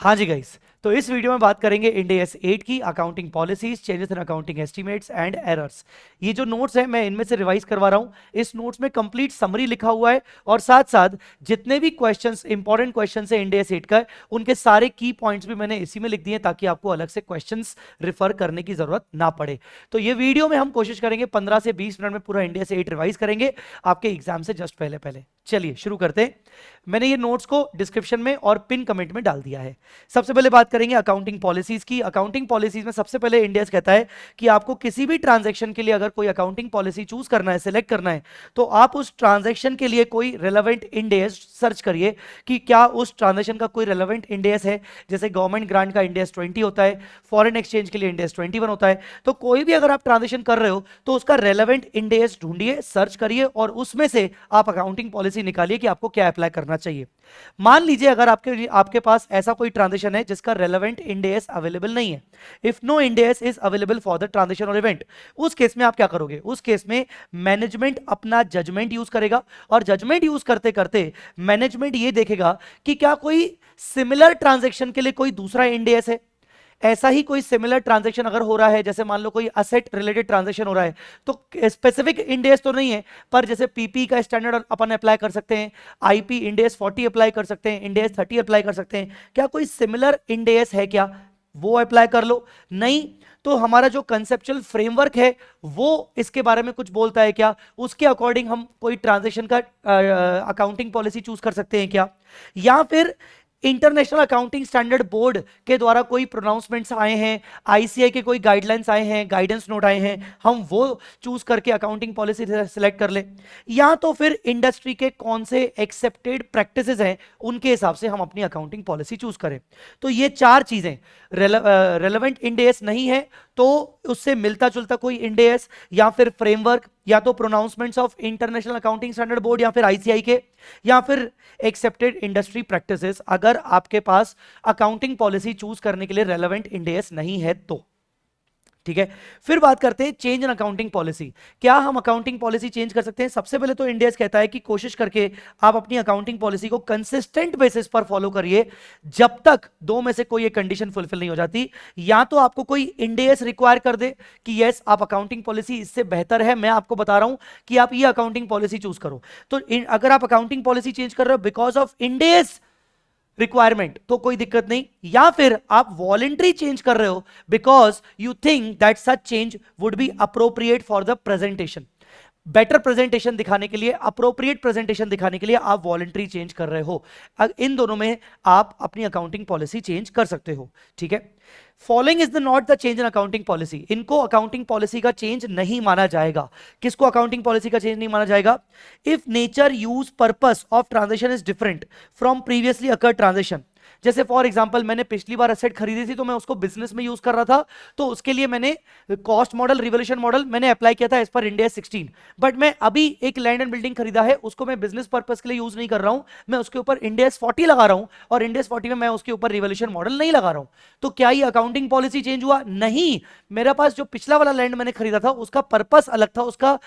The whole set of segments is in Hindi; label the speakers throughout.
Speaker 1: हाँ जी गाइस, तो इस वीडियो में बात करेंगे इंड AS 8 की accounting policies, changes in accounting estimates and errors. ये जो नोट्स है मैं इनमें से रिवाइज करवा रहा हूँ। इस नोट्स में कंप्लीट समरी लिखा हुआ है और साथ साथ जितने भी क्वेश्चंस इंपॉर्टेंट क्वेश्चंस है इंड AS 8 का, उनके सारे की पॉइंट्स भी मैंने इसी में लिख दिए ताकि आपको अलग से क्वेश्चंस रिफर करने की जरूरत ना पड़े। तो ये वीडियो में हम कोशिश करेंगे 15 से 20 मिनट में पूरा इंड AS 8 रिवाइज करेंगे आपके एग्जाम से जस्ट पहले पहले। चलिए शुरू करते हैं। मैंने ये नोट्स को डिस्क्रिप्शन में और पिन कमेंट में डाल दिया है। सबसे पहले बात करेंगे अकाउंटिंग पॉलिसीज की। अकाउंटिंग पॉलिसीज में सबसे पहले इंड AS कहता है कि आपको किसी भी ट्रांजैक्शन के लिए अगर कोई अकाउंटिंग पॉलिसी चूज करना है, सिलेक्ट करना है, तो आप उस ट्रांजैक्शन के लिए कोई रिलेवेंट इंड AS सर्च करिए कि क्या उस ट्रांजैक्शन का कोई रिलेवेंट इंड AS है। जैसे गवर्नमेंट ग्रांट का इंड AS 20 होता है, फॉरेन एक्सचेंज के लिए इंड AS 21 होता है। तो कोई भी अगर आप ट्रांजैक्शन कर रहे हो तो उसका रिलेवेंट इंड AS ढूंढिए, सर्च करिए और उसमें से आप अकाउंटिंग पॉलिसी निकालिए कि आपको क्या अप्लाई करना चाहिए। मान लीजिए अगर आपके पास ऐसा कोई ट्रांजैक्शन है जिसका रेलेवेंट इंड AS अवेलेबल नहीं है, if no Ind AS is available for the transaction और इवेंट, उस केस में आप क्या करोगे? उस केस में मैनेजमेंट अपना जजमेंट यूज करेगा और जजमेंट यूज करते करते मैनेजमेंट ये देखेगा कि क्या कोई सिमिलर ट्रांजैक्शन के लिए कोई दूसरा इंड AS है। ऐसा ही कोई सिमिलर ट्रांजैक्शन अगर हो रहा है, जैसे मान लो कोई असेट रिलेटेड ट्रांजैक्शन हो रहा है, तो स्पेसिफिक इंड AS तो नहीं है, पर जैसे पीपी का स्टैंडर्ड अपन अप्लाई कर सकते हैं, आईपी इंड AS 40 अप्लाई कर सकते हैं, इंड AS 30 अप्लाई कर सकते हैं। क्या कोई सिमिलर इंड AS है क्या? वो अप्लाई कर लो। नहीं तो हमारा जो कंसेप्चुअल फ्रेमवर्क है वो इसके बारे में कुछ बोलता है क्या, उसके अकॉर्डिंग हम कोई ट्रांजैक्शन का अकाउंटिंग पॉलिसी चूज कर सकते हैं क्या? या फिर इंटरनेशनल अकाउंटिंग स्टैंडर्ड बोर्ड के द्वारा कोई प्रोनाउंसमेंट्स आए हैं, आईसीआई के कोई गाइडलाइंस आए हैं, गाइडेंस नोट आए हैं, हम वो चूज करके अकाउंटिंग पॉलिसी सिलेक्ट कर ले। या तो फिर इंडस्ट्री के कौन से एक्सेप्टेड प्रैक्टिसेस हैं उनके हिसाब से हम अपनी अकाउंटिंग पॉलिसी चूज करें। तो ये चार चीजें, रेलेवेंट इंड AS नहीं है तो उससे मिलता जुलता कोई इंड AS, या फिर फ्रेमवर्क, या तो pronouncements of international accounting standard board या फिर आईसीआई के, या फिर एक्सेप्टेड इंडस्ट्री प्रैक्टिसेस, अगर आपके पास अकाउंटिंग पॉलिसी चूज करने के लिए रेलेवेंट इंड AS नहीं है तो। ठीक है, फिर बात करते हैं चेंज इन अकाउंटिंग पॉलिसी। क्या हम अकाउंटिंग पॉलिसी चेंज कर सकते हैं? सबसे पहले तो इंड AS कहता है कि कोशिश करके आप अपनी अकाउंटिंग पॉलिसी को कंसिस्टेंट बेसिस पर फॉलो करिए जब तक दो में से कोई एक कंडीशन फुलफिल नहीं हो जाती। या तो आपको कोई इंड AS रिक्वायर कर दे कि यस आप अकाउंटिंग पॉलिसी इससे बेहतर है, मैं आपको बता रहा हूं कि आप ये अकाउंटिंग पॉलिसी चूज करो। तो अगर आप अकाउंटिंग पॉलिसी चेंज कर रहे हो because of Ind AS requirement तो कोई दिक्कत नहीं। या फिर आप वॉलेंट्री चेंज कर रहे हो because you think that such change would be appropriate for the presentation, better presentation दिखाने के लिए, अप्रोप्रिएट प्रेजेंटेशन दिखाने के लिए आप वॉलेंट्री चेंज कर रहे हो। इन दोनों में आप अपनी अकाउंटिंग पॉलिसी चेंज कर सकते हो। ठीक है, following is the not the change in accounting policy, इनको अकाउंटिंग पॉलिसी का चेंज नहीं माना जाएगा। किसको अकाउंटिंग पॉलिसी का चेंज नहीं माना जाएगा? If nature, use, purpose of transaction is different from previously occur transaction. जैसे फॉर एग्जांपल मैंने पिछली बार एसेट खरीदी थी तो मैं उसको बिजनेस में यूज कर रहा था, तो उसके लिए मैंने कॉस्ट मॉडल, रिवोल्यूशन मॉडल मैंने अप्लाई किया था as per end AS 16। But मैं अभी एक लैंड एंड बिल्डिंग खरीदा है, उसको मैं बिजनेस पर्पस के लिए यूज नहीं कर रहा हूं, मैं उसके ऊपर इंड AS 40 लगा रहा हूं और इंड AS 40 में मैं उसके ऊपर रिवोल्यूशन मॉडल नहीं लगा रहा हूं। तो क्या ये अकाउंटिंग पॉलिसी चेंज हुआ? नहीं। मेरे पास जो पिछला वाला लैंड मैंने खरीदा था उसका पर्पस अलग था, उसका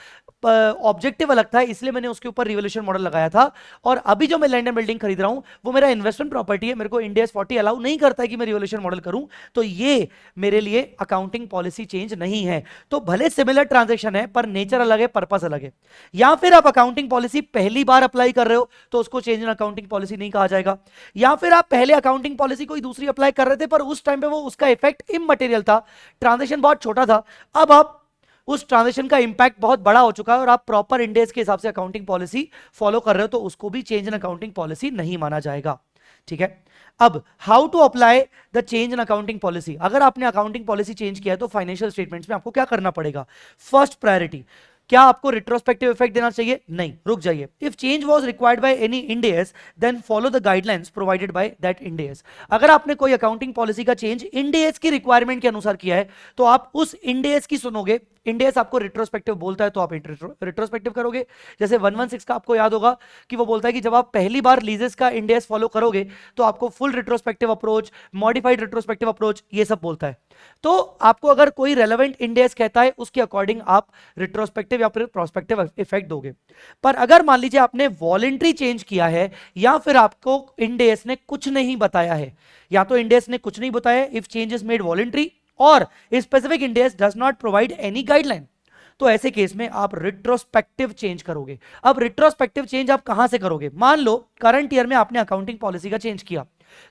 Speaker 1: ऑब्जेक्टिव अलग था, इसलिए मैंने उसके ऊपर रिवोल्यूशन मॉडल लगाया था। और अभी जो मैं लैंड एंड बिल्डिंग खरीद रहा हूं वो मेरा इन्वेस्टमेंट प्रॉपर्टी है, मेरे को इंड AS 40 अलाउ नहीं करता है कि मैं रिवोल्यूशन मॉडल करूं, तो ये मेरे लिए अकाउंटिंग पॉलिसी चेंज नहीं है। तो भले सिमिलर ट्रांजैक्शन है पर नेचर अलग है, पर्पस अलग है। या फिर आप अकाउंटिंग पॉलिसी पहली बार अप्लाई कर रहे हो तो उसको चेंज इन अकाउंटिंग पॉलिसी नहीं कहा जाएगा। या फिर आप पहले अकाउंटिंग पॉलिसी कोई दूसरी अप्लाई कर रहे थे पर उस टाइम पे वो उसका इफेक्ट इमटेरियल था, ट्रांजैक्शन बहुत छोटा था, अब आप उस ट्रांजैक्शन का इंपैक्ट बहुत बड़ा हो चुका है और आप प्रॉपर इंड AS के हिसाब से अकाउंटिंग पॉलिसी फॉलो कर रहे हो तो उसको भी चेंज इन अकाउंटिंग पॉलिसी नहीं माना जाएगा। ठीक है, अब how to apply the change in accounting policy. अगर आपने अकाउंटिंग पॉलिसी चेंज किया है तो फाइनेंशियल स्टेटमेंट्स में आपको क्या करना पड़ेगा? फर्स्ट प्रायोरिटी, क्या आपको रिट्रोस्पेक्टिव इफेक्ट देना चाहिए? नहीं, रुक जाइए। If change was required by any Ind AS then follow the guidelines provided by that Ind AS। अगर आपने कोई अकाउंटिंग पॉलिसी का चेंज इंड AS की रिक्वायरमेंट के अनुसार किया है तो आप उस इंड AS की सुनोगे, इंडेस आपको रिट्रोस्पेक्टिव बोलता है तो आप रिट्रोस्पेक्टिव करोगे। जैसे 116 का आपको याद होगा कि वो बोलता है कि जब आप पहली बार लीजेस का इंडेस फॉलो करोगे तो आपको full retrospective approach, modified retrospective approach, ये सब बोलता है। तो आपको अगर कोई रेलेवेंट इंडेस कहता है उसके अकॉर्डिंग आप रिट्रोस्पेक्टिव या फिर प्रोस्पेक्टिव इफेक्ट दोगे। पर अगर मान लीजिए आपने वॉलेंट्री चेंज किया है या फिर आपको इंडेस ने कुछ नहीं बताया है, या तो इंडेस ने कुछ नहीं बताया if change is made voluntary, और specific Ind AS does not provide any guideline, तो ऐसे केस में आप रिट्रोस्पेक्टिव चेंज करोगे। अब रिट्रोस्पेक्टिव चेंज आप कहां से करोगे? मान लो करंट ईयर में आपने अकाउंटिंग पॉलिसी का चेंज किया,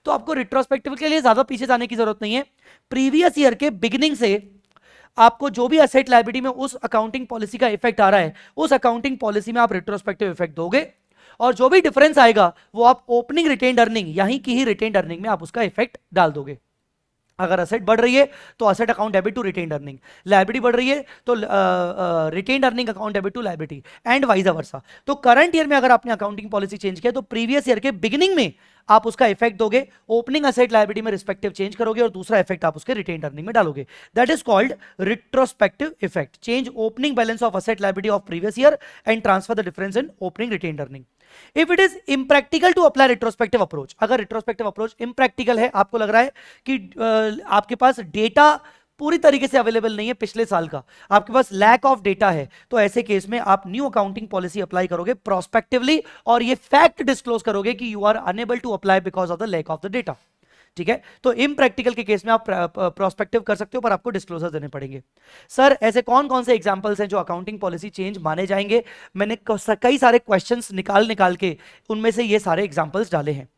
Speaker 1: तो आपको रिट्रोस्पेक्टिव के लिए ज्यादा पीछे जाने की जरूरत नहीं है। प्रीवियस ईयर के बिगिनिंग से आपको जो भी असेट लायबिलिटी में उस अकाउंटिंग पॉलिसी का इफेक्ट आ रहा है, उस अकाउंटिंग पॉलिसी में आप रिट्रोस्पेक्टिव इफेक्ट दोगे, और जो भी डिफरेंस आएगा वो आप ओपनिंग रिटेन्ड अर्निंग, यहीं की ही रिटेन्ड अर्निंग में आप उसका इफेक्ट डाल दोगे। अगर असेट बढ़ रही है तो asset account debit to retained earning, liability बढ़ रही है तो retained earning account debit to liability, and vice versa. तो करंट ईयर में अगर आपने अकाउंटिंग पॉलिसी चेंज किया तो प्रीवियस ईयर के बिगिनिंग में आप उसका इफेक्ट दोगे, ओपनिंग असेट लायबिलिटी में रिस्पेक्टिव चेंज करोगे और दूसरा इफेक्ट आप उसके रिटेन्ड अर्निंग में डालोगे। That is called retrospective effect. Change opening balance of asset liability of previous year and transfer the difference in opening retained earning. If it is impractical to apply retrospective approach, अगर रिट्रोस्पेक्टिव अप्रोच इम्प्रैक्टिकल है, आपको लग रहा है कि आपके पास डेटा पूरी तरीके से अवेलेबल नहीं है पिछले साल का, आपके पास लैक ऑफ डेटा है, तो ऐसे केस में आप न्यू अकाउंटिंग पॉलिसी अप्लाई करोगे प्रोस्पेक्टिवली, और ये फैक्ट डिस्क्लोज करोगे कि you are unable to apply because of the lack of the data. ठीक है, तो इम्प्रैक्टिकल के केस में आप प्रोस्पेक्टिव कर सकते हो, पर आपको डिस्क्लोजर देने पड़ेंगे। सर ऐसे कौन कौन से एग्जांपल्स हैं जो अकाउंटिंग पॉलिसी चेंज माने जाएंगे? मैंने कई सारे क्वेश्चंस निकाल के उनमें से ये सारे एग्जांपल्स डाले हैं।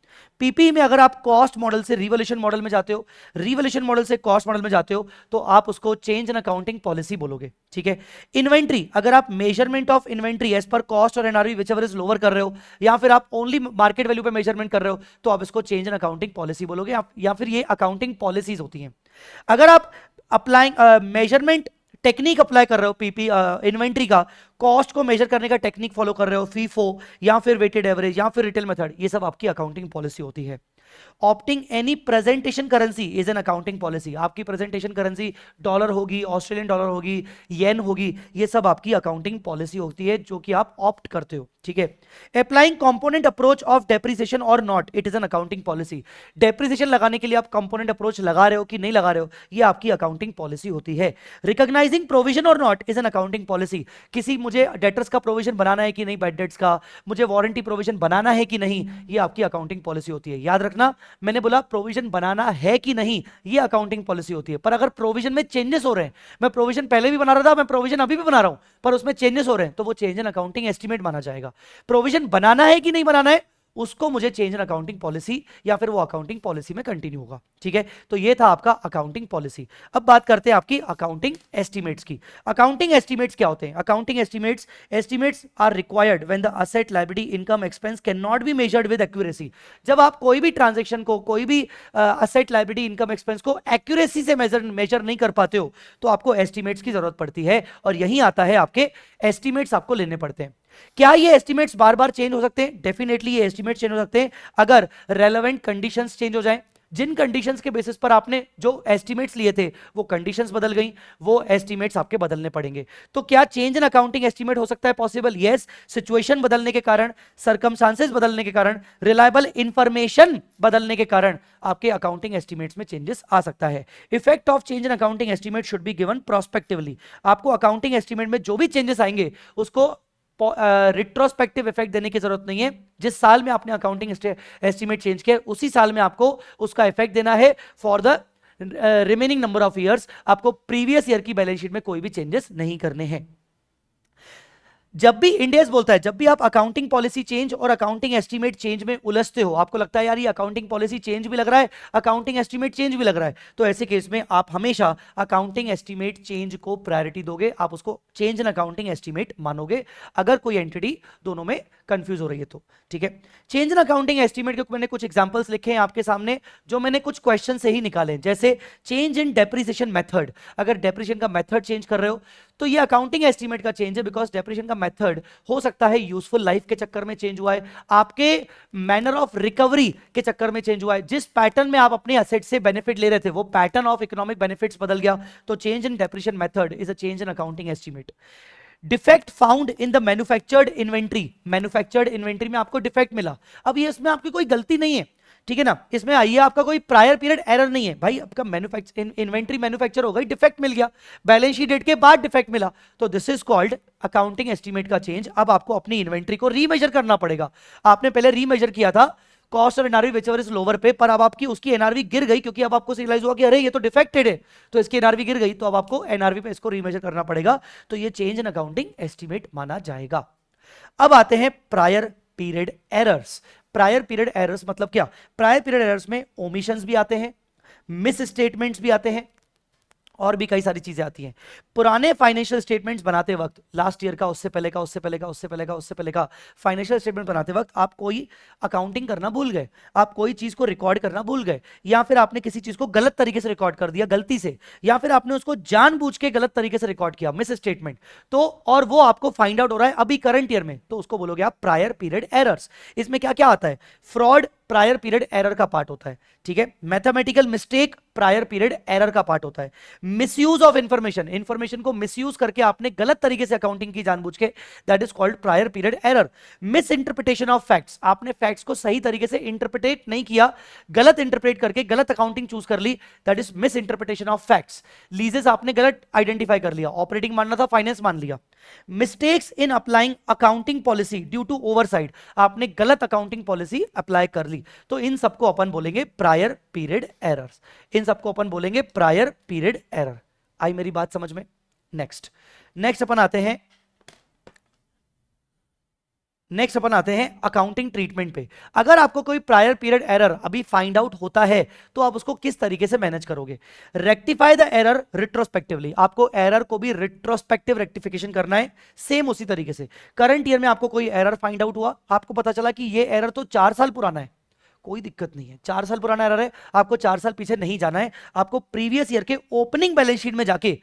Speaker 1: पीपी में अगर आप कॉस्ट मॉडल से रिवोल्यूशन मॉडल में जाते हो, रिवोल्यूशन मॉडल से कॉस्ट मॉडल में जाते हो, तो आप उसको चेंज इन अकाउंटिंग पॉलिसी बोलोगे। ठीक है, इन्वेंट्री, अगर आप measurement of inventory as per cost और NRV whichever is lower कर रहे हो, या फिर आप ओनली मार्केट वैल्यू पे मेजरमेंट कर रहे हो, तो आप इसको चेंज इन अकाउंटिंग पॉलिसी बोलोगे, या फिर ये अकाउंटिंग पॉलिसीज होती हैं। अगर आप अप्लाइंग मेजरमेंट टेक्निक अप्लाई कर रहे हो, पीपी इन्वेंट्री का कॉस्ट को मेजर करने का टेक्निक फॉलो कर रहे हो, फीफो या फिर वेटेड एवरेज या फिर रिटेल मेथड, ये सब आपकी अकाउंटिंग पॉलिसी होती है। Opting any presentation currency is an accounting policy, आपकी प्रेजेंटेशन करेंसी डॉलर होगी, ऑस्ट्रेलियन डॉलर होगी, येन होगी, ये सब आपकी अकाउंटिंग पॉलिसी होती है जो कि आप ऑप्ट करते हो। ठीक है, applying component approach of depreciation और not, it is an accounting policy. Depreciation लगाने के लिए आप कंपोनेंट अप्रोच लगा रहे हो कि नहीं लगा रहे हो, ये आपकी अकाउंटिंग पॉलिसी होती है। रिकॉग्नाइजिंग प्रोविजन और not is an accounting policy, किसी मुझे डेटर्स का प्रोविजन बनाना है कि नहीं, बैड डेट्स का, मुझे वारंटी प्रोविजन बनाना है कि नहीं, ये आपकी अकाउंटिंग पॉलिसी होती है। याद रखना, मैंने बोला प्रोविजन बनाना है कि नहीं, ये अकाउंटिंग पॉलिसी होती है। पर अगर प्रोविजन में चेंजेस हो रहे हैं, मैं प्रोविजन पहले भी बना रहा था, मैं प्रोविजन अभी भी बना रहा हूं, पर उसमें चेंजेस हो रहे हैं, तो वो चेंज इन अकाउंटिंग एस्टीमेट माना जाएगा। प्रोविजन बनाना है कि नहीं बनाना है, उसको मुझे चेंज इन अकाउंटिंग पॉलिसी, या फिर वो अकाउंटिंग पॉलिसी में कंटिन्यू होगा। ठीक है, तो ये था आपका अकाउंटिंग पॉलिसी। अब बात करते हैं आपकी अकाउंटिंग एस्टीमेट्स की। अकाउंटिंग एस्टीमेट्स क्या होते हैं? Accounting estimates are required when the asset liability income expense can not be measured with accuracy. जब आप कोई भी ट्रांजेक्शन को, कोई भी असेट लायबिलिटी इनकम एक्सपेंस को एक्यूरेसी से मेजर नहीं कर पाते हो, तो आपको एस्टीमेट्स की जरूरत पड़ती है, और यही आता है आपके एस्टीमेट्स आपको लेने पड़ते हैं। क्या ये एस्टीमेट्स बार बार चेंज हो सकते हैं? डेफिनेटली ये एस्टीमेट चेंज हो सकते हैं अगर रेलेवेंट कंडीशंस चेंज हो जाएं। जिन कंडीशंस के बेसिस पर आपने जो एस्टीमेट्स लिए थे वो कंडीशंस बदल गई, वो एस्टीमेट्स आपके बदलने पड़ेंगे। तो क्या चेंज इन अकाउंटिंग एस्टीमेट हो सकता है? Possible, yes. सिचुएशन बदलने के कारण, सर्कमस्टांसेस बदलने के कारण, रिलायबल इंफॉर्मेशन बदलने के कारण आपके अकाउंटिंग एस्टीमेट्स में चेंजेस आ सकता है। Effect of change in accounting estimate should be given prospectively. आपको अकाउंटिंग एस्टीमेट में जो भी चेंजेस आएंगे उसको रिट्रोस्पेक्टिव इफेक्ट देने की जरूरत नहीं है। जिस साल में आपने अकाउंटिंग एस्टीमेट चेंज किया उसी साल में आपको उसका इफेक्ट देना है for the remaining number of years. आपको प्रीवियस ईयर की बैलेंस शीट में कोई भी चेंजेस नहीं करने हैं। जब भी इंडेस बोलता है, जब भी आप अकाउंटिंग पॉलिसी चेंज और अकाउंटिंग एस्टीमेट चेंज में उलझते हो, आपको लगता है यार ये अकाउंटिंग पॉलिसी चेंज भी लग रहा है, अकाउंटिंग एस्टीमेट चेंज भी लग रहा है, तो ऐसे केस में आप हमेशा अकाउंटिंग एस्टीमेट चेंज को प्रायोरिटी दोगे, आप उसको चेंज इन अकाउंटिंग एस्टीमेट मानोगे अगर कोई एंटिटी दोनों में कंफ्यूज हो रही है तो। ठीक है, चेंज इन अकाउंटिंग एस्टीमेट के मैंने कुछ एग्जांपल्स लिखे हैं आपके सामने, जो मैंने कुछ क्वेश्चन से ही निकाले। जैसे चेंज इन डेप्रिसिएशन मेथड, अगर डेप्रिसिएशन का मेथड चेंज कर रहे हो तो ये अकाउंटिंग एस्टीमेट का चेंज है, बिकॉज डेप्रिसिएशन का मेथड हो सकता है यूजफुल लाइफ के चक्कर में चेंज हुआ है, आपके मैनर ऑफ रिकवरी के चक्कर में चेंज हुआ है, जिस पैटर्न में आप अपने एसेट से बेनिफिट ले रहे थे वो पैटर्न ऑफ इकोनॉमिक बेनिफिट्स बदल गया, तो change in depreciation method is a change in accounting estimate. Defect found in the manufactured inventory, manufactured inventory में आपको डिफेक्ट मिला, अब ये इसमें आपकी कोई गलती नहीं है, ठीक है ना, इसमें आइए आपका कोई प्रायर पीरियड एरर नहीं है भाई, आपका इन्वेंट्री मैन्युफैक्चर हो गई, डिफेक्ट मिल गया, बैलेंस शीट डेट के बाद डिफेक्ट मिला, तो this is called accounting estimate का चेंज। अब आपको अपनी इन्वेंट्री को रीमेजर करना पड़ेगा, आपने पहले रीमेजर किया था कॉस्ट और एनआरवी विचएवर इज लोअर पे, पर अब आपकी उसकी एनआरवी गिर गई, क्योंकि अब आपको रियलाइज हुआ कि अरे ये तो डिफेक्टेड है, तो इसकी एनआरवी गिर गई, तो अब आपको एनआरवी पे इसको रीमेजर करना पड़ेगा, तो ये चेंज इन अकाउंटिंग एस्टीमेट माना जाएगा। अब आते हैं prior period errors. Prior period errors मतलब क्या? प्रायर पीरियड एरर्स में ओमिशंस भी आते हैं, मिस स्टेटमेंट्स भी आते हैं, और भी कई सारी चीजें आती हैं। पुराने फाइनेंशियल स्टेटमेंट्स बनाते वक्त, लास्ट ईयर का, उससे पहले का, उससे पहले का, उससे पहले का, उससे पहले का फाइनेंशियल स्टेटमेंट बनाते वक्त आप कोई अकाउंटिंग करना भूल गए, आप कोई चीज को रिकॉर्ड करना भूल गए, या फिर आपने किसी चीज को गलत तरीके से रिकॉर्ड कर दिया गलती से, या फिर आपने उसको जानबूझ के गलत तरीके से रिकॉर्ड किया, मिस स्टेटमेंट, तो और वो आपको फाइंड आउट हो रहा है अभी करंट ईयर में, तो उसको बोलोगे आप प्रायर पीरियड एरर्स। इसमें क्या क्या आता है? फ्रॉड प्रायर पीरियड एरर का पार्ट होता है, ठीक है, mathematical mistake prior period error का पार्ट होता है, मिसयूज ऑफ इंफॉर्मेशन, इंफॉर्मेशन को मिसयूज करके आपने गलत तरीके से अकाउंटिंग की जानबूझ के, that is called prior period error. Miss interpretation of facts, आपने फैक्ट्स को सही तरीके से इंटरप्रिटेट नहीं किया, गलत इंटरप्रेट करके गलत अकाउंटिंग चूज कर ली, that is misinterpretation of facts. Leases आपने गलत आइडेंटिफाई कर लिया, ऑपरेटिंग मानना था फाइनेंस मान लिया। Mistakes in applying accounting policy due to oversight, आपने गलत अकाउंटिंग पॉलिसी अप्लाई कर ली, तो इन सबको अपन बोलेंगे प्रायर पीरियड एरर्स, इन सबको अपन बोलेंगे प्रायर पीरियड एरर। आई मेरी बात समझ में? नेक्स्ट अपन आते हैं अकाउंटिंग ट्रीटमेंट पे। अगर आपको कोई प्रायर पीरियड एरर अभी फाइंड आउट होता है तो आप उसको किस तरीके से मैनेज करोगे? रेक्टिफाई द एरर रिट्रोस्पेक्टिवली, आपको एरर को भी रिट्रोस्पेक्टिव रेक्टिफिकेशन करना है, सेम उसी तरीके से। करंट ईयर में आपको कोई एरर फाइंड आउट हुआ, आपको पता चला कि ये एरर तो 4 साल पुराना है, कोई दिक्कत नहीं है, 4 साल पुराना एरर है, आपको 4 साल पीछे नहीं जाना है, आपको प्रीवियस ईयर के ओपनिंग बैलेंस शीट में जाके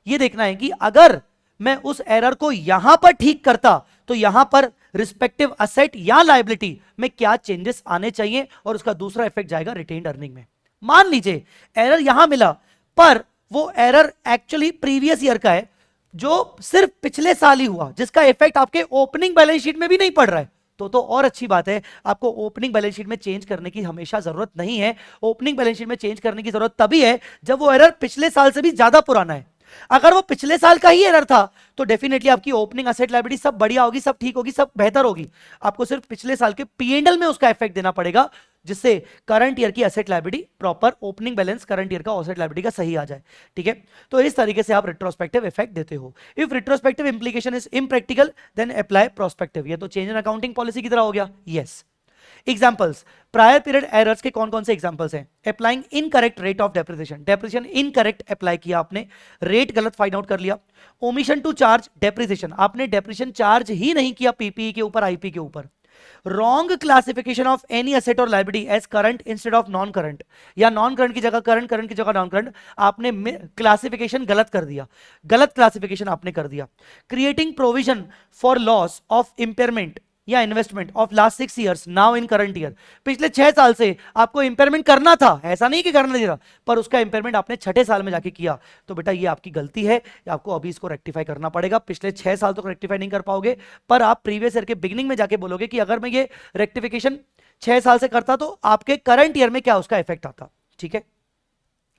Speaker 1: ये देखना है कि अगर मैं उस एरर को यहां पर ठीक करता तो यहां पर रिस्पेक्टिव असेट या लायबिलिटी में क्या चेंजेस आने चाहिए, और उसका दूसरा इफेक्ट जाएगा रिटेन्ड अर्निंग में। मान लीजिए एरर यहां मिला, पर वो एरर एक्चुअली प्रीवियस ईयर का है, जो सिर्फ पिछले साल ही हुआ, जिसका इफेक्ट आपके ओपनिंग बैलेंस शीट में भी नहीं पड़ रहा है, तो और अच्छी बात है। आपको ओपनिंग बैलेंस शीट में चेंज करने की हमेशा जरूरत नहीं है, ओपनिंग बैलेंस शीट में चेंज करने की जरूरत तभी है जब वो एरर पिछले साल से भी ज्यादा पुराना है। अगर वो पिछले साल का ही एरर था तो डेफिनेटली आपकी ओपनिंग असेट लायबिलिटी सब बढ़िया होगी, सब ठीक होगी, सब बेहतर होगी, आपको सिर्फ पिछले साल के पीएनएल में उसका इफेक्ट देना पड़ेगा, जिससे करंट ईयर की asset liability proper opening balance current year का एसेट लायबिलिटी का सही आ जाए, ठीक है। तो इस तरीके से आप रिट्रोस्पेक्टिव इफेक्ट देते हो। If retrospective implication is impractical then apply prospective, ये तो चेंज इन अकाउंटिंग पॉलिसी की तरह हो गया। Yes, examples prior period errors के कौन कौन से एग्जांपल्स हैं? Applying incorrect rate of depreciation, depreciation incorrect apply किया आपने, रेट गलत फाइंड आउट कर लिया। ओमिशन टू चार्ज डेप्रिसिएशन, आपने डेप्रिसिएशन चार्ज ही नहीं किया पीपीई के ऊपर, आईपी के ऊपर। Wrong classification of any asset और liability as current instead of non current, या नॉन करंट की जगह करंट, करंट की जगह नॉन करंट, आपने क्लासिफिकेशन गलत कर दिया, गलत क्लासिफिकेशन आपने कर दिया। Creating provision for loss of impairment या investment of last 6 years now in current year, पिछले 6 साल से आपको इंपेयरमेंट करना था, ऐसा नहीं कि करना नहीं था, पर उसका इंपेयरमेंट आपने छठे साल में जाके किया, तो बेटा ये आपकी गलती है, आपको अभी इसको रेक्टिफाई करना पड़ेगा। पिछले 6 साल तक रेक्टिफाई नहीं कर पाओगे, पर आप प्रीवियस ईयर के बिगिनिंग में जाके बोलोगे कि अगर मैं ये रेक्टिफिकेशन 6 साल से करता तो आपके करंट ईयर में क्या उसका इफेक्ट आता, ठीक है।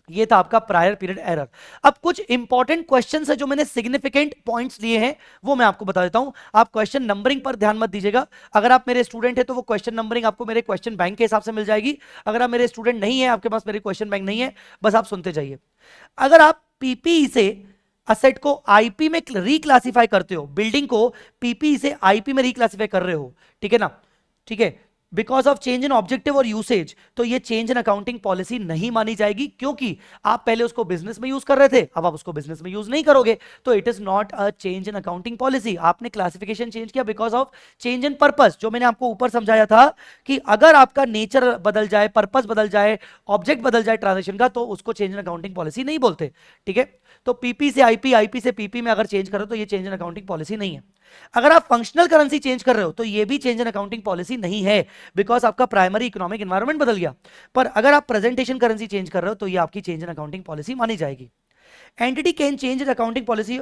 Speaker 1: ये था आपका प्रायर पीरियड एरर। अब कुछ इंपॉर्टेंट क्वेश्चंस है जो मैंने सिग्निफिकेंट पॉइंट्स लिए हैं, वो मैं आपको बता देता हूं। आप क्वेश्चन नंबरिंग पर ध्यान मत दीजिएगा, अगर आप मेरे स्टूडेंट हैं तो वो क्वेश्चन नंबरिंग आपको मेरे क्वेश्चन बैंक के हिसाब से मिल जाएगी, अगर आप मेरे स्टूडेंट नहीं है, आपके पास मेरे क्वेश्चन बैंक नहीं है, बस आप सुनते जाइए। अगर आप पीपीई से असेट को आईपी में रिक्लासिफाई करते हो, बिल्डिंग को पीपीई से आईपी में रिक्लासिफाई कर रहे हो, ठीक है ना, ठीक है, because of change in objective और यूसेज, तो ये चेंज इन अकाउंटिंग पॉलिसी नहीं मानी जाएगी, क्योंकि आप पहले उसको बिजनेस में यूज कर रहे थे, अब आप उसको बिजनेस में यूज नहीं करोगे, तो it is not a change in accounting policy. आपने क्लासिफिकेशन चेंज किया because of change in purpose, जो मैंने आपको ऊपर समझाया था कि अगर आपका नेचर बदल जाए, पर्पस बदल जाए, ऑब्जेक्ट बदल जाए ट्रांजेक्शन का, तो उसको चेंज इन अकाउंटिंग पॉलिसी नहीं बोलते। ठीक है, तो पीपी से आईपी, आईपी से पीपी में अगर चेंज करो तो ये चेंज इन अकाउंटिंग पॉलिसी नहीं है। अगर आप फंक्शनल करेंसी चेंज कर रहे हो तो ये भी चेंज इन अकाउंटिंग पॉलिसी नहीं है, बिकॉज आपका प्राइमरी इकोनॉमिक एनवायरनमेंट बदल गया। पर अगर आप प्रेजेंटेशन करेंसी चेंज कर रहे हो तो ये आपकी चेंज इन अकाउंटिंग पॉलिसी मानी जाएगी। Entity can change its accounting policy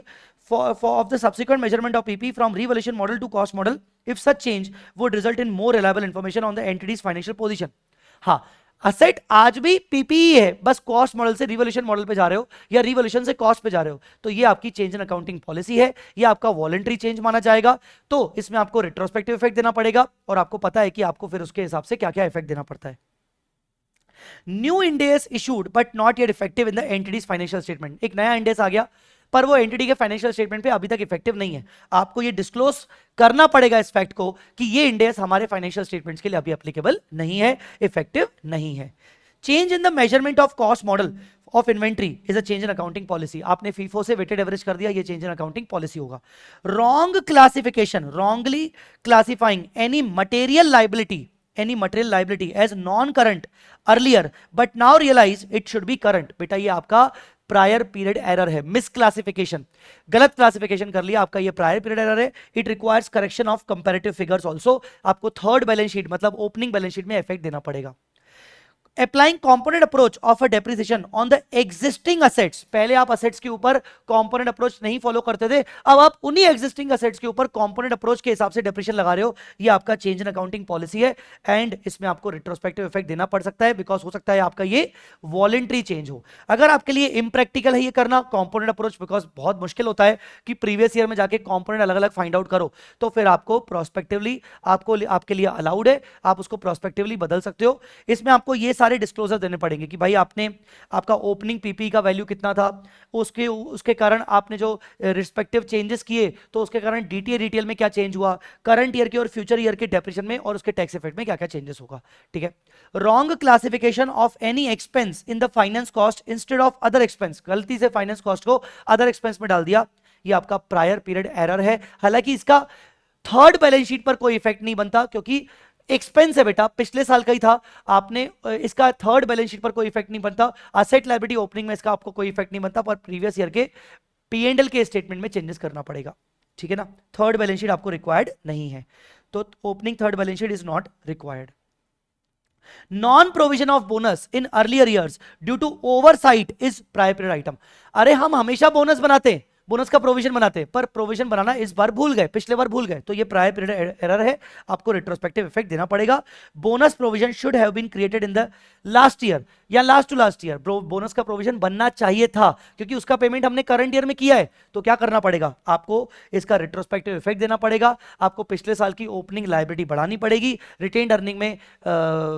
Speaker 1: for of the subsequent measurement of PP from revaluation model to cost model if such change would result in more reliable information on the entity's financial position। हाँ, असेट आज भी पीपीई है, बस कॉस्ट मॉडल से रिवोल्यूशन मॉडल पे जा रहे हो या रिवोल्यूशन से कॉस्ट पे जा रहे हो, तो ये आपकी चेंज इन अकाउंटिंग पॉलिसी है, ये आपका वॉलंटरी चेंज माना जाएगा। तो इसमें आपको रिट्रोस्पेक्टिव इफेक्ट देना पड़ेगा, और आपको पता है कि आपको फिर उसके हिसाब से क्या क्या इफेक्ट देना पड़ता है। New Ind AS issued but not yet effective in the entities financial statement. एक नया इंडेस आ गया, पर वो एंटिटी के फाइनेंशियल स्टेटमेंट पे अभी तक इफेक्टिव नहीं है। आपको ये डिस्क्लोज करना पड़ेगा इस फैक्ट को कि ये इंडेस हमारे फाइनेंशियल स्टेटमेंट्स के लिए अभी एप्लीकेबल नहीं है, इफेक्टिव नहीं है। Change in the measurement of cost model of inventory is a change in accounting policy. आपने फीफो से वेटेड एवरेज कर दिया, ये चेंज इन अकाउंटिंग पॉलिसी होगा। Wrong classification, wrongly classifying any material liability as non current earlier but now realize it should be current. बेटा ये आपका प्रायर पीरियड एरर है, मिस क्लासिफिकेशन, गलत क्लासिफिकेशन कर लिया, आपका ये प्रायर पीरियड एरर है। It requires correction of comparative figures also. आपको थर्ड बैलेंस शीट मतलब ओपनिंग बैलेंस शीट में इफेक्ट देना पड़ेगा। Applying component approach of a depreciation on the existing assets. पहले आप असेट्स के ऊपर कॉम्पोनेंट अप्रोच नहीं फॉलो करते थे, अब आप उन्हीं एग्जिस्टिंग असेट्स के ऊपर कॉम्पोनेंट अप्रोच के हिसाब से डेप्रिसिएशन लगा रहे हो। ये आपका चेंज इन अकाउंटिंग पॉलिसी है, एंड इसमें आपको रिट्रोस्पेक्टिव इफेक्ट देना पड़ सकता है, बिकॉज हो सकता है आपका ये वॉलेंट्री चेंज हो। अगर आपके लिए इम्प्रैक्टिकल है ये करना कॉम्पोनेंट अप्रोच, बिकॉज बहुत मुश्किल होता है कि प्रीवियस ईयर में जाके कॉम्पोनेंट अलग अलग फाइंड आउट करो, तो फिर आपको प्रोस्पेक्टिवली आपके लिए अलाउड है, आप उसको प्रोस्पेक्टिवली बदल सकते हो। इसमें आपको ये सारे डिस्क्लोजर देने पड़ेंगे कि भाई आपका ओपनिंग पीपी का वैल्यू कितना था, उसके कारण आपने जो रिस्पेक्टिव चेंजेस किए तो उसके कारण डीटीए रिटेल में क्या चेंज हुआ, करंट ईयर के और फ्यूचर ईयर के डेप्रिसिएशन में और उसके टैक्स इफेक्ट में क्या क्या चेंजेस होगा। ठीक है। Wrong classification of any expense in the finance cost instead of other expense. गलती से फाइनेंस कॉस्ट को अदर एक्सपेंस में डाल दिया, ये आपका प्रायर पीरियड एरर है। हालांकि इसका थर्ड बैलेंस शीट पर कोई इफेक्ट नहीं बनता, क्योंकि एक्सपेंस है बेटा, पिछले साल का ही था, आपने इसका थर्ड बैलेंस शीट पर कोई इफेक्ट नहीं बनता। असेट लायबिलिटी ओपनिंग में इसका आपको कोई इफेक्ट नहीं बनता, पर प्रीवियस ईयर के पीएनएल के स्टेटमेंट में चेंजेस करना पड़ेगा। ठीक है ना, थर्ड बैलेंस शीट आपको रिक्वायर्ड नहीं है, तो opening third balance sheet is not required. Non provision of bonus in earlier years due to oversight is prior period item. अरे हम हमेशा बोनस बनाते हैं, बोनस का प्रोविजन बनाते हैं, पर प्रोविजन बनाना इस बार भूल गए, पिछले बार भूल गए, तो ये प्रायर पीरियड एरर है, आपको रिट्रोस्पेक्टिव इफेक्ट देना पड़ेगा। Bonus provision should have been created in the last year या last two last year. Bonus का प्रोविजन बनना चाहिए था, क्योंकि उसका पेमेंट हमने करंट ईयर में किया है, तो क्या करना पड़ेगा, आपको इसका रिट्रोस्पेक्टिव इफेक्ट देना पड़ेगा। आपको पिछले साल की ओपनिंग लायबिलिटी बढ़ानी पड़ेगी, रिटेन्ड अर्निंग में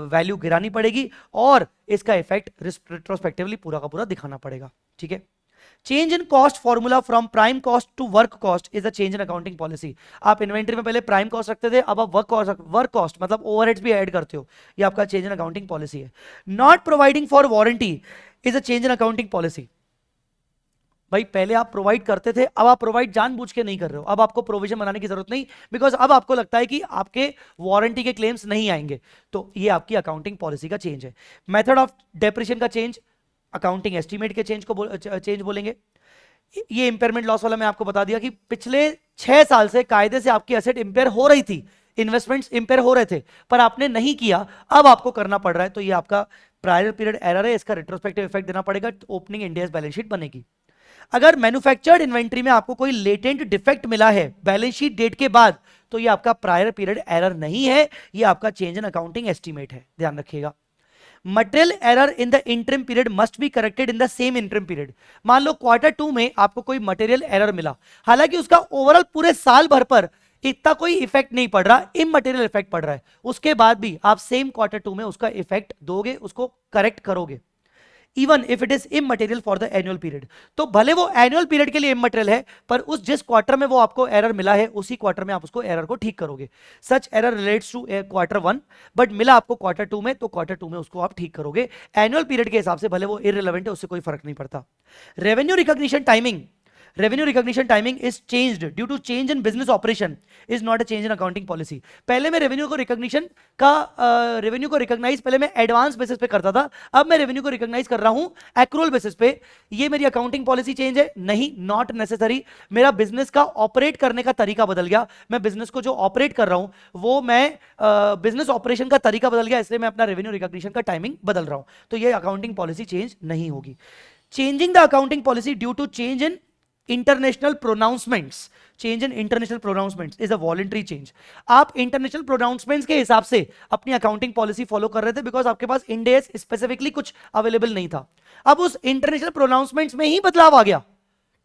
Speaker 1: वैल्यू गिरानी पड़ेगी, और इसका इफेक्ट रिट्रोस्पेक्टिवली पूरा का पूरा दिखाना पड़ेगा। ठीक है। Change in cost formula from prime cost to work cost is a change in accounting policy. आप इन्वेंट्री में पहले प्राइम कॉस्ट रखते थे, अब आप वर्क कॉस्ट मतलब ओवरहेड्स भी ऐड करते हो, ये आपका चेंज इन अकाउंटिंग पॉलिसी है। Not providing for warranty is a change in accounting policy. भाई पहले आप प्रोवाइड करते थे, अब आप प्रोवाइड जानबूझ के नहीं कर रहे हो, अब आपको प्रोविजन बनाने की जरूरत नहीं, बिकॉज अब आपको लगता है कि आपके वारंटी के क्लेम्स नहीं आएंगे, तो ये आपकी अकाउंटिंग पॉलिसी का चेंज है। मेथड ऑफ डेप्रिसिएशन का चेंज अकाउंटिंग एस्टीमेट के चेंज बोलेंगे। ये इंपेयरमेंट लॉस वाला मैं आपको बता दिया कि पिछले 6 साल से कायदे से आपकी एसेट इंपेयर हो रही थी, इन्वेस्टमेंट्स इंपेयर हो रहे थे, पर आपने नहीं किया, अब आपको करना पड़ रहा है, तो ये आपका प्रायर पीरियड एरर है, इसका रिट्रोस्पेक्टिव इफेक्ट देना पड़ेगा, ओपनिंग इंडियस बैलेंस शीट बनेगी। अगर मैन्युफैक्चर्ड इन्वेंट्री में आपको कोई लेटेंट डिफेक्ट मिला है बैलेंस शीट डेट के बाद, तो ये आपका प्रायर पीरियड एरर नहीं है, ये आपका चेंज इन अकाउंटिंग एस्टीमेट है, ध्यान रखिएगा। Material error in the interim period must be corrected in the same interim period. मान लो Q2 में आपको कोई मटेरियल एरर मिला, हालांकि उसका ओवरऑल पूरे साल भर पर इतना कोई इफेक्ट नहीं पड़ रहा, इमटेरियल इफेक्ट पड़ रहा है, उसके बाद भी आप सेम Q2 में उसका इफेक्ट दोगे, उसको करेक्ट करोगे। Even if it is immaterial for the annual period. तो भले वो एनुअल पीरियड के लिए इमटेरियल है, पर उस जिस क्वार्टर में वो आपको एरर मिला है उसी क्वार्टर में आप उसको एरर को ठीक करोगे। Such error relates to quarter 1, but मिला आपको क्वार्टर 2 में, तो क्वार्टर 2 में उसको आप ठीक करोगे। एनुअल पीरियड के हिसाब से भले वो इररिलेवेंट है, उससे कोई फर्क नहीं पड़ता। Revenue recognition timing, revenue recognition timing is changed due to change in business operation, is not a change in accounting policy। पहले मैं रेवेन्यू को रिकॉग्निशन का रेवेन्यू को रिकॉग्नाइज पहले मैं एडवांस बेसिस पे करता था, अब मैं रेवेन्यू को रिकॉग्नाइज कर रहा हूं एक्रूअल बेसिस पे। ये मेरी अकाउंटिंग पॉलिसी चेंज है? नहीं, नॉट नेसेसरी। मेरा बिजनेस का ऑपरेट करने का तरीका बदल गया। मैं बिजनेस को जो ऑपरेट कर रहा हूं वो मैं बिजनेस ऑपरेशन का तरीका बदल गया, इसलिए मैं अपना रेवेन्यू रिकॉग्निशन का टाइमिंग बदल रहा हूं। तो ये अकाउंटिंग पॉलिसी चेंज नहीं होगी। Changing the accounting policy due to change in international pronouncements, change in international pronouncements is a voluntary change. आप इंटरनेशनल प्रोनाउंसमेंट्स के हिसाब से अपनी अकाउंटिंग पॉलिसी फॉलो कर रहे थे बिकॉज आपके पास इंड एस स्पेसिफिकली कुछ अवेलेबल नहीं था। अब उस इंटरनेशनल प्रोनाउंसमेंट्स में ही बदलाव आ गया,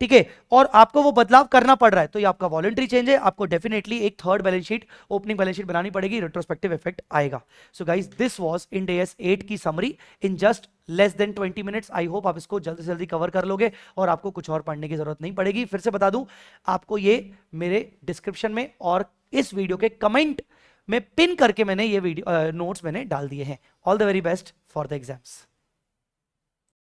Speaker 1: ठीक है, और आपको वो बदलाव करना पड़ रहा है, तो ये आपका वॉलंटरी चेंज है। आपको डेफिनेटली एक third balance sheet, opening balance sheet बनानी पड़ेगी, रेट्रोस्पेक्टिव इफेक्ट आएगा। So guys, this was Ind AS 8 की summary in just less than 20 minutes. I hope आप इसको जल्दी से जल्दी कवर कर लोगे और आपको कुछ और पढ़ने की जरूरत नहीं पड़ेगी। फिर से बता दूं आपको, ये मेरे डिस्क्रिप्शन में और इस वीडियो के कमेंट में पिन करके मैंने ये वीडियो नोट्स मैंने डाल दिए हैं। All the very best for the exams.